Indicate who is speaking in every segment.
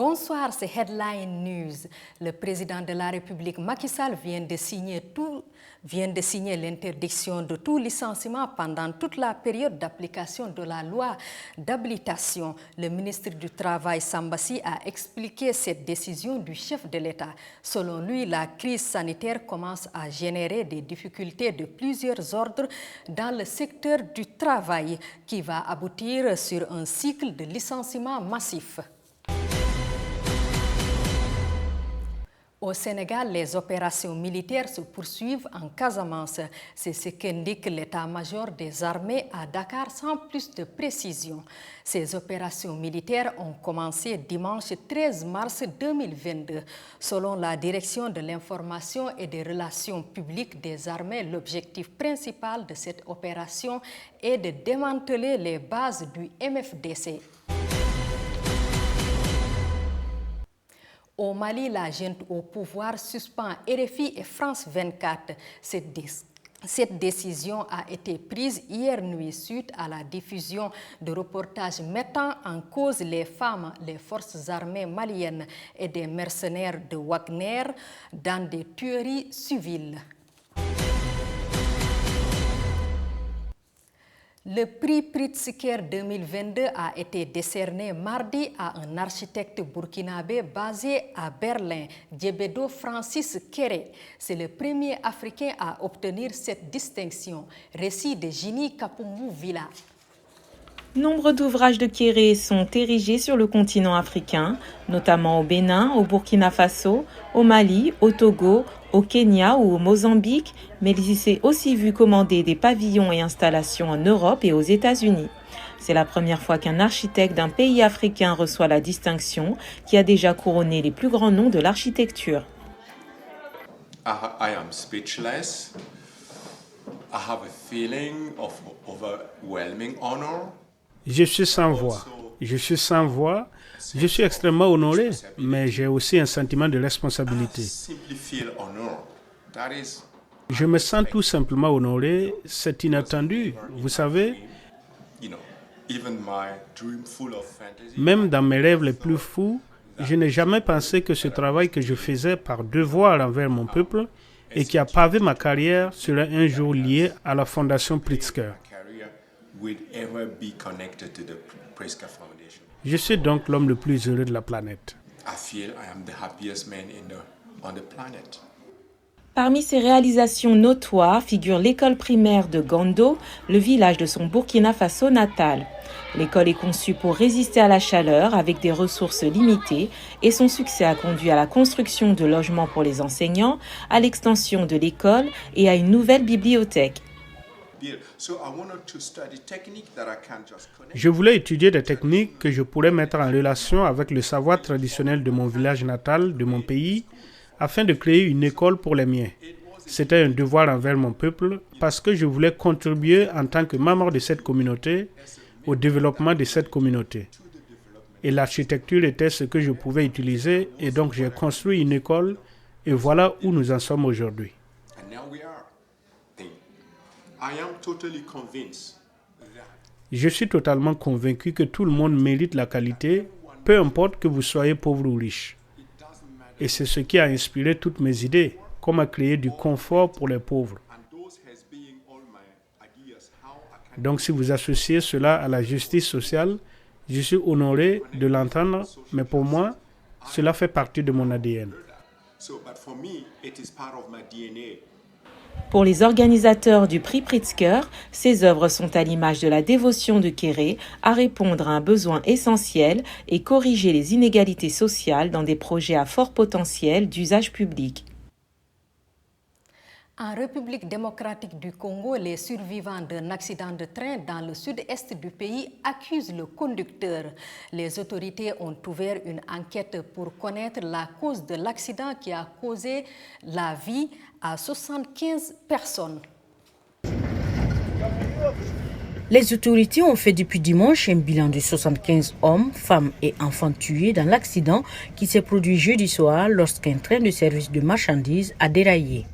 Speaker 1: Bonsoir, c'est Headline News. Le président de la République, Macky Sall, vient de signer l'interdiction de tout licenciement pendant toute la période d'application de la loi d'habilitation. Le ministre du Travail, Sambassi, a expliqué cette décision du chef de l'État. Selon lui, la crise sanitaire commence à générer des difficultés de plusieurs ordres dans le secteur du travail qui va aboutir sur un cycle de licenciement massif. Au Sénégal, les opérations militaires se poursuivent en Casamance. C'est ce qu'indique l'état-major des armées à Dakar sans plus de précision. Ces opérations militaires ont commencé dimanche 13 mars 2022. Selon la direction de l'information et des relations publiques des armées, l'objectif principal de cette opération est de démanteler les bases du MFDC. Au Mali, la junte au pouvoir suspend RFI et France 24. Cette décision a été prise hier nuit suite à la diffusion de reportages mettant en cause les femmes, les forces armées maliennes et des mercenaires de Wagner dans des tueries civiles. Le prix Pritzker 2022 a été décerné mardi à un architecte burkinabé basé à Berlin, Djebedo Francis Kéré. C'est le premier Africain à obtenir cette distinction. Récit de Gini Kapumbu Villa.
Speaker 2: Nombre d'ouvrages de Kéré sont érigés sur le continent africain, notamment au Bénin, au Burkina Faso, au Mali, au Togo, au Kenya ou au Mozambique, mais il s'est aussi vu commander des pavillons et installations en Europe et aux États-Unis. C'est la première fois qu'un architecte d'un pays africain reçoit la distinction, qui a déjà couronné les plus grands noms de l'architecture.
Speaker 3: I am speechless. I have a feeling of overwhelming honor.
Speaker 4: Je suis sans voix. Je suis extrêmement honoré, mais j'ai aussi un sentiment de responsabilité. Je me sens tout simplement honoré. C'est inattendu, vous savez. Même dans mes rêves les plus fous, je n'ai jamais pensé que ce travail que je faisais par devoir envers mon peuple et qui a pavé ma carrière serait un jour lié à la Fondation Pritzker. Je suis donc l'homme le plus heureux de la planète.
Speaker 2: Parmi ses réalisations notoires figure l'école primaire de Gando, le village de son Burkina Faso natal. L'école est conçue pour résister à la chaleur avec des ressources limitées et son succès a conduit à la construction de logements pour les enseignants, à l'extension de l'école et à une nouvelle bibliothèque.
Speaker 4: Je voulais étudier des techniques que je pourrais mettre en relation avec le savoir traditionnel de mon village natal, de mon pays, afin de créer une école pour les miens. C'était un devoir envers mon peuple parce que je voulais contribuer en tant que membre de cette communauté au développement de cette communauté. Et l'architecture était ce que je pouvais utiliser et donc j'ai construit une école et voilà où nous en sommes aujourd'hui. Je suis totalement convaincu que tout le monde mérite la qualité, peu importe que vous soyez pauvre ou riche. Et c'est ce qui a inspiré toutes mes idées, comment créer du confort pour les pauvres. Donc si vous associez cela à la justice sociale, je suis honoré de l'entendre, mais pour moi, cela fait partie de mon ADN.
Speaker 2: Pour les organisateurs du prix Pritzker, ces œuvres sont à l'image de la dévotion de Kéré à répondre à un besoin essentiel et corriger les inégalités sociales dans des projets à fort potentiel d'usage public.
Speaker 1: En République démocratique du Congo, les survivants d'un accident de train dans le sud-est du pays accusent le conducteur. Les autorités ont ouvert une enquête pour connaître la cause de l'accident qui a causé la vie à 75 personnes.
Speaker 5: Les autorités ont fait depuis dimanche un bilan de 75 hommes, femmes et enfants tués dans l'accident qui s'est produit jeudi soir lorsqu'un train de service de marchandises a déraillé.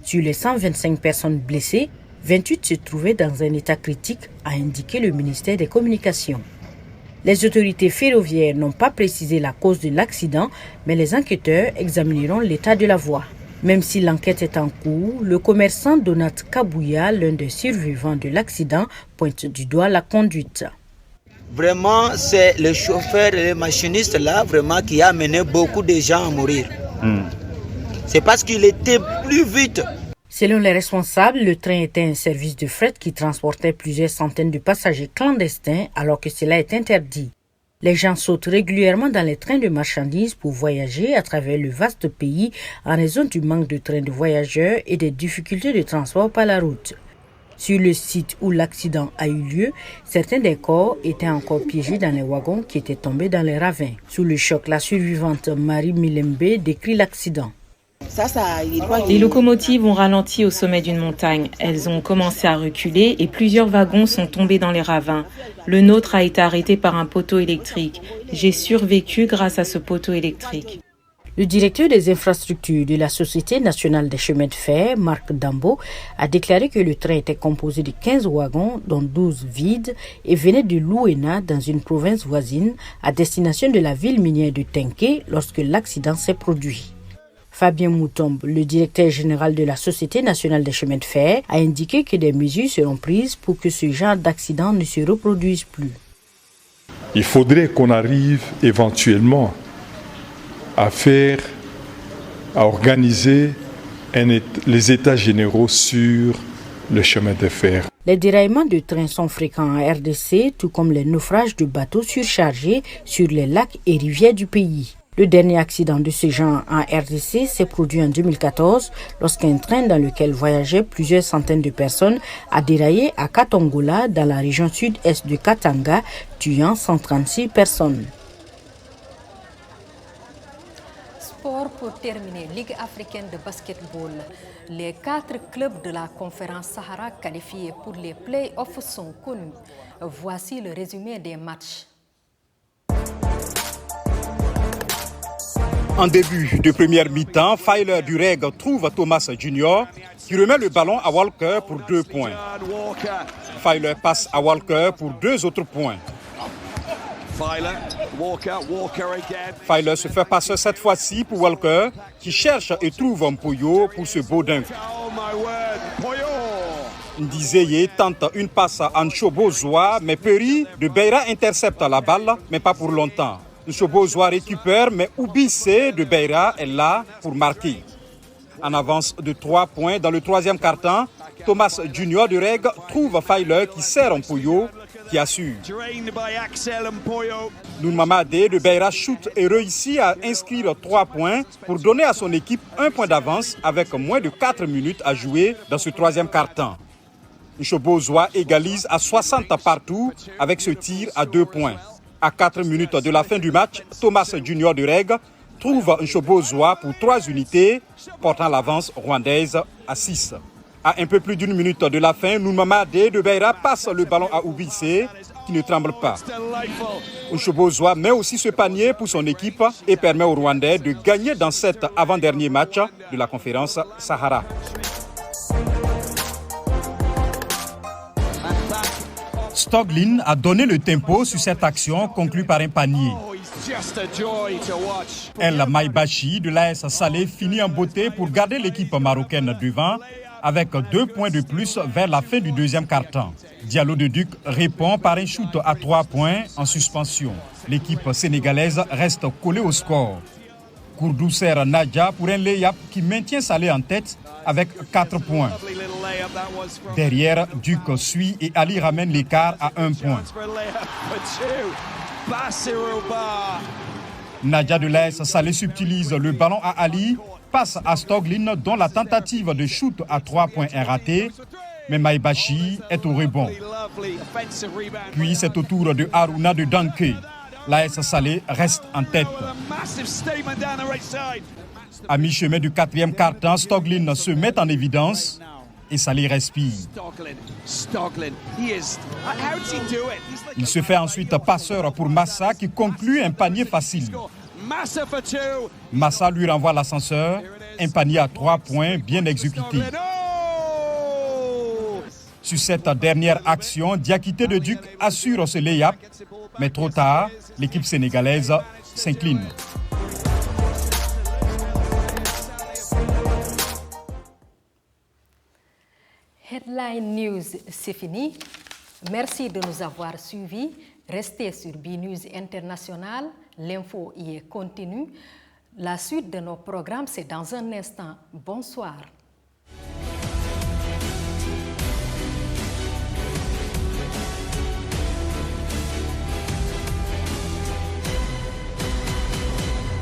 Speaker 5: Sur les 125 personnes blessées, 28 se trouvaient dans un état critique, a indiqué le ministère des Communications. Les autorités ferroviaires n'ont pas précisé la cause de l'accident, mais les enquêteurs examineront l'état de la voie. Même si l'enquête est en cours, le commerçant Donat Kabouya, l'un des survivants de l'accident, pointe du doigt la conduite.
Speaker 6: Vraiment, c'est le chauffeur et le machiniste là, vraiment, qui a amené beaucoup de gens à mourir. C'est parce qu'il était plus vite.
Speaker 5: Selon les responsables, le train était un service de fret qui transportait plusieurs centaines de passagers clandestins alors que cela est interdit. Les gens sautent régulièrement dans les trains de marchandises pour voyager à travers le vaste pays en raison du manque de trains de voyageurs et des difficultés de transport par la route. Sur le site où l'accident a eu lieu, certains des corps étaient encore piégés dans les wagons qui étaient tombés dans les ravins. Sous le choc, la survivante Marie Milembe décrit l'accident.
Speaker 2: Les locomotives ont ralenti au sommet d'une montagne. Elles ont commencé à reculer et plusieurs wagons sont tombés dans les ravins. Le nôtre a été arrêté par un poteau électrique. J'ai survécu grâce à ce poteau électrique.
Speaker 5: Le directeur des infrastructures de la Société nationale des chemins de fer, Marc Dambo, a déclaré que le train était composé de 15 wagons, dont 12 vides, et venait de Louena, dans une province voisine, à destination de la ville minière de Tenké, lorsque l'accident s'est produit. Fabien Moutombe, le directeur général de la Société nationale des chemins de fer, a indiqué que des mesures seront prises pour que ce genre d'accident ne se reproduise plus.
Speaker 7: Il faudrait qu'on arrive éventuellement à organiser les états généraux sur le chemin de fer.
Speaker 5: Les déraillements de trains sont fréquents en RDC, tout comme les naufrages de bateaux surchargés sur les lacs et rivières du pays. Le dernier accident de ce genre en RDC s'est produit en 2014 lorsqu'un train dans lequel voyageaient plusieurs centaines de personnes a déraillé à Katongola dans la région sud-est de Katanga, tuant 136 personnes.
Speaker 1: Sport pour terminer, Ligue africaine de basketball. Les 4 clubs de la conférence Sahara qualifiés pour les play-offs sont connus. Voici le résumé des matchs.
Speaker 8: En début de première mi-temps, Feiler du REG trouve Thomas Junior qui remet le ballon à Walker pour 2 points. Feiler passe à Walker pour 2 autres points. Feiler se fait passer cette fois-ci pour Walker qui cherche et trouve Mpoyo pour ce beau dunk. Ndizeye tente une passe à Nchobozoa, mais Perry de Beira intercepte la balle, mais pas pour longtemps. Nchobozoa récupère, mais Ubisse de Beira est là pour marquer. En avance de 3 points dans le 3e quart-temps, Thomas Junior de REG trouve Feiler qui sert Mpoyo, qui assure. Nounmamade de Beira shoot et réussit à inscrire 3 points pour donner à son équipe 1 point d'avance avec moins de 4 minutes à jouer dans ce 3e quart-temps. Nchobozoa égalise à 60 partout avec ce tir à 2 points. À 4 minutes de la fin du match, Thomas Junior de REG trouve Nchobozoa pour 3 unités, portant l'avance rwandaise à 6. À un peu plus d'1 minute de la fin, Nounmamade de Beira passe le ballon à Ubisse, qui ne tremble pas. Nchobozoa met aussi ce panier pour son équipe et permet aux Rwandais de gagner dans cet avant-dernier match de la conférence Sahara. Stoglin a donné le tempo sur cette action conclue par un panier. El Maïbachi de l'AS Salé finit en beauté pour garder l'équipe marocaine devant avec 2 points de plus vers la fin du 2e quart-temps. Diallo de Duc répond par un shoot à 3 points en suspension. L'équipe sénégalaise reste collée au score. Kourdousser Nadja pour un lay-up qui maintient Salé en tête avec 4 points. Derrière, Duc suit et Ali ramène l'écart à 1 point. Nadja de l'AS Salé subtilise le ballon à Ali, passe à Stoglin dont la tentative de shoot à 3 points est ratée, mais Maïbachi est au rebond. Puis c'est au tour de Haruna de Danke. L'AS Salé reste en tête. À mi-chemin du 4e quart-temps, Stoglin se met en évidence et Salé respire. Il se fait ensuite passeur pour Massa qui conclut un panier facile. Massa lui renvoie l'ascenseur, un panier à 3 points bien exécuté. Sur cette dernière action, Diakité de Duc assure ce lay-up, mais trop tard, l'équipe sénégalaise s'incline.
Speaker 1: Headline News, c'est fini. Merci de nous avoir suivis. Restez sur BNews International. L'info y est continue. La suite de nos programmes, c'est dans un instant. Bonsoir.